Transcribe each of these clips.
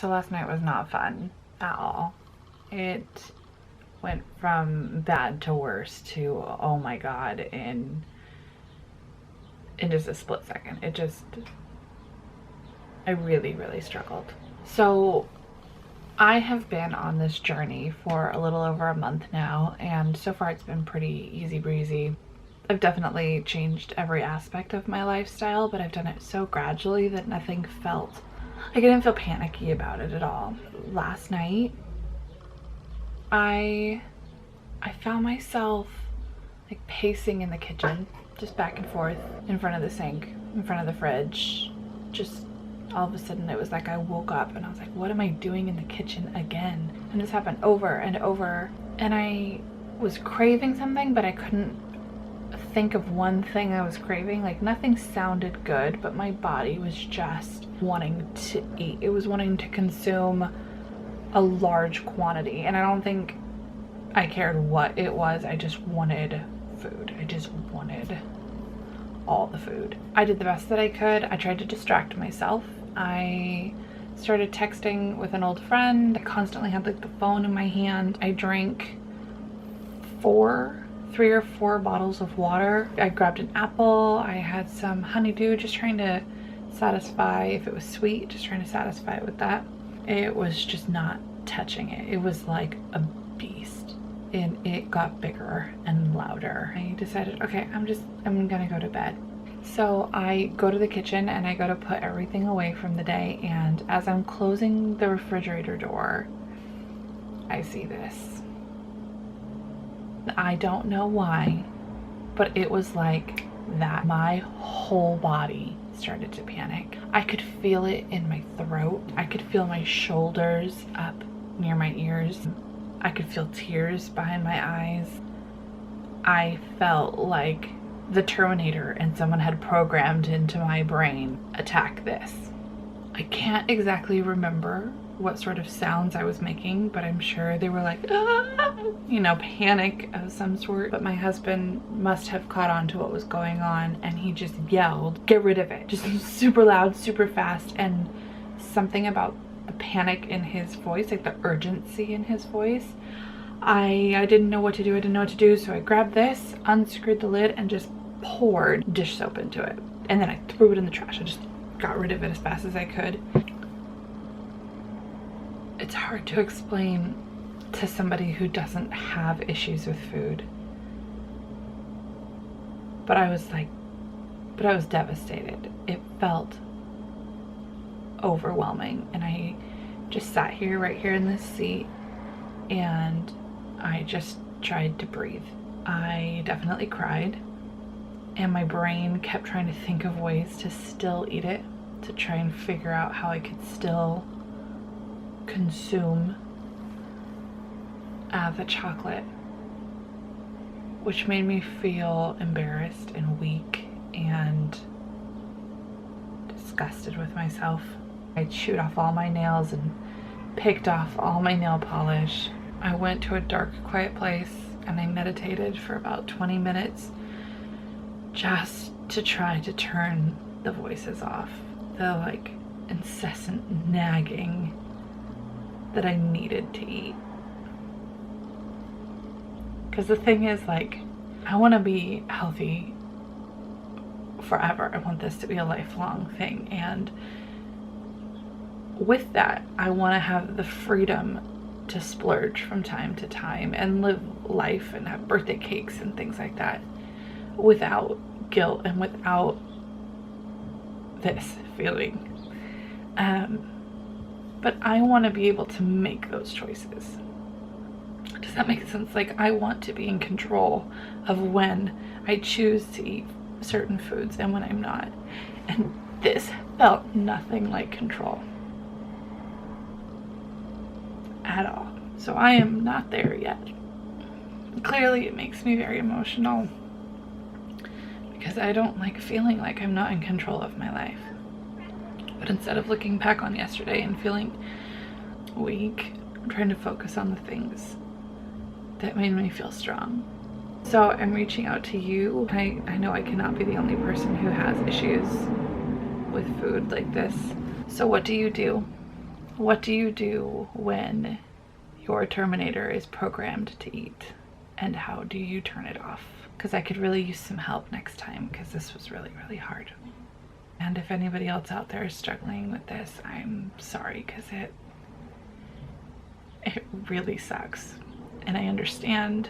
So last night was not fun at all. It went from bad to worse to oh my god in just a split second. I really struggled. So I have been on this journey for a little over a month now, and so far it's been pretty easy breezy. I've definitely changed every aspect of my lifestyle, but I've done it so gradually that nothing felt, I didn't feel panicky about it at all. Last night, I found myself like pacing in the kitchen, just back and forth in front of the sink, in front of the fridge. Just all of a sudden it was like I woke up and I was like, what am I doing in the kitchen again? And this happened over and over. And I was craving something, but I couldn't think of one thing I was craving. Like nothing sounded good, but my body was just wanting to eat. It was wanting to consume a large quantity, and I don't think I cared what it was. I just wanted food. I just wanted all the food. I did the best that I could. I tried to distract myself. I started texting with an old friend. I constantly had like the phone in my hand. I drank 3 or 4 bottles of water. I grabbed an apple. I had some honeydew, just trying to satisfy, if it was sweet, just trying to satisfy it with that. It was just not touching it. It was like a beast, and it got bigger and louder. I decided, okay, I'm gonna go to bed. So I go to the kitchen and I go to put everything away from the day, and as I'm closing the refrigerator door, I see this. I don't know why, but it was like that. My whole body started to panic. I could feel it in my throat. I could feel my shoulders up near my ears. I could feel tears behind my eyes. I felt like the Terminator and someone had programmed into my brain, attack this. I can't exactly remember what sort of sounds I was making, but I'm sure they were like, ah, you know, panic of some sort. But my husband must have caught on to what was going on, and he just yelled, get rid of it. Just super loud, super fast, and something about the panic in his voice, like the urgency in his voice. I didn't know what to do. I didn't know what to do, so I grabbed this, unscrewed the lid, and just poured dish soap into it. And then I threw it in the trash. I just got rid of it as fast as I could. It's hard to explain to somebody who doesn't have issues with food. But I was devastated. It felt overwhelming. And I just sat here, right here in this seat, and I just tried to breathe. I definitely cried. And my brain kept trying to think of ways to still eat it, to try and figure out how I could still consume the chocolate, which made me feel embarrassed and weak and disgusted with myself. I chewed off all my nails and picked off all my nail polish. I went to a dark, quiet place and I meditated for about 20 minutes just to try to turn the voices off, the like incessant nagging that I needed to eat. Because the thing is, like, I want to be healthy forever. I want this to be a lifelong thing, and with that I want to have the freedom to splurge from time to time and live life and have birthday cakes and things like that without guilt and without this feeling. But I want to be able to make those choices. Does that make sense? Like, I want to be in control of when I choose to eat certain foods and when I'm not. And this felt nothing like control at all. So I am not there yet. Clearly it makes me very emotional because I don't like feeling like I'm not in control of my life. But instead of looking back on yesterday and feeling weak, I'm trying to focus on the things that made me feel strong. So I'm reaching out to you. I know I cannot be the only person who has issues with food like this. So what do you do What do you do when your Terminator is programmed to eat? And how do you turn it off? Because I could really use some help next time, because this was really, really hard. And if anybody else out there is struggling with this, I'm sorry, because it really sucks. And I understand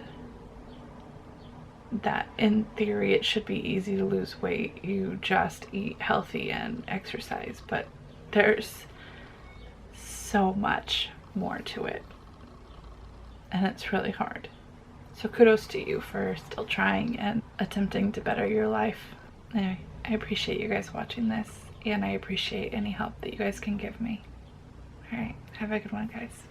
that in theory it should be easy to lose weight. You just eat healthy and exercise, but there's so much more to it. And it's really hard. So kudos to you for still trying and attempting to better your life. Anyway, I appreciate you guys watching this, and I appreciate any help that you guys can give me. All right, have a good one, guys.